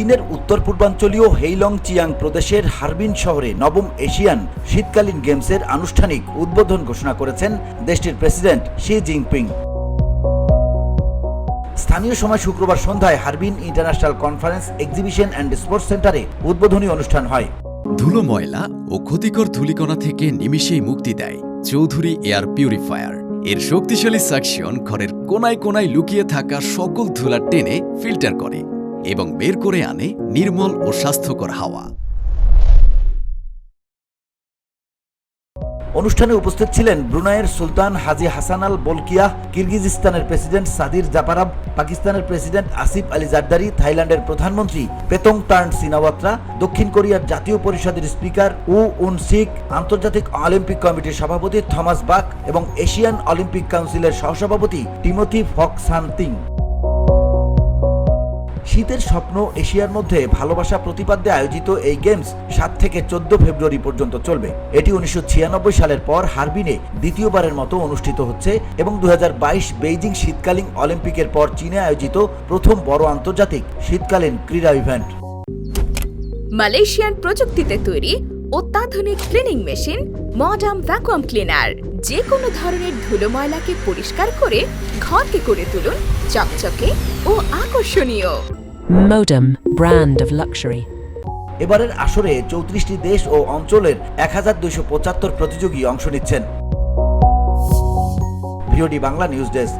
চীনের উত্তর পূর্বাঞ্চলীয় হেইলং চিয়াং প্রদেশের হারবিন শহরে নবম এশিয়ান শীতকালীন গেমসের আনুষ্ঠানিক উদ্বোধন ঘোষণা করেছেন দেশটির প্রেসিডেন্ট শি জিনপিং। স্থানীয় সময় শুক্রবার সন্ধ্যায় Harbin international conference exhibition and sports সেন্টারে উদ্বোধনী অনুষ্ঠান হয়। ধুলো, ময়লা ও ক্ষতিকর ধূলিকণা থেকে নিমিষেই মুক্তি দেয় চৌধুরী এয়ার পিউরিফায়ার। এর শক্তিশালী সাকশন ঘরের কোনায় কোনায় লুকিয়ে থাকা সকল ধুলা টেনে ফিল্টার করে এবং বের করে আনে নির্মল ও স্বাস্থ্যকর হাওয়া। অনুষ্ঠানে উপস্থিত ছিলেন ব্রুনাইয়ের সুলতান হাজি হাসান আল বলকিয়াহ, কিরগিজস্তানের প্রেসিডেন্ট সাদির জাপারাভ, পাকিস্তানের প্রেসিডেন্ট আসিফ আলী জারদারি, থাইল্যান্ডের প্রধানমন্ত্রী পেতং টার্ন সিনাওয়াত্রা, দক্ষিণ কোরিয়ার জাতীয় পরিষদের স্পিকার উন সিক, আন্তর্জাতিক অলিম্পিক কমিটির সভাপতি থমাস বাক এবং এশিয়ান অলিম্পিক কাউন্সিলের সহসভাপতি টিমোথি ফক্সান্তিং। শীতের স্বপ্ন এশিয়ার মধ্যে ভালোবাসা প্রতিপাদ্যে আয়োজিত এই গেমস 7 থেকে 14 ফেব্রুয়ারি পর্যন্ত চলবে। এটি 1996 সালের পর হারবিনে দ্বিতীয়বারের মতো অনুষ্ঠিত হচ্ছে এবং 2022 বেইজিং শীতকালীন অলিম্পিকের পর চীনে আয়োজিত প্রথম বড় আন্তর্জাতিক শীতকালীন ক্রীড়া ইভেন্ট। মালয়েশিয়ান প্রযুক্তিতে তৈরি অত্যাধুনিক cleaning machine modern vacuum cleaner যে কোনো ধরনের ধুলো ময়লাকে পরিষ্কার করে ঘরকে করে তুলুন চকচকে ও আকর্ষণীয়। Modem, brand of luxury. এবারের আসরে 34টি দেশ ও অঞ্চলের 1275 প্রতিযোগী অংশ নিচ্ছেন। VOD Bangla news desk.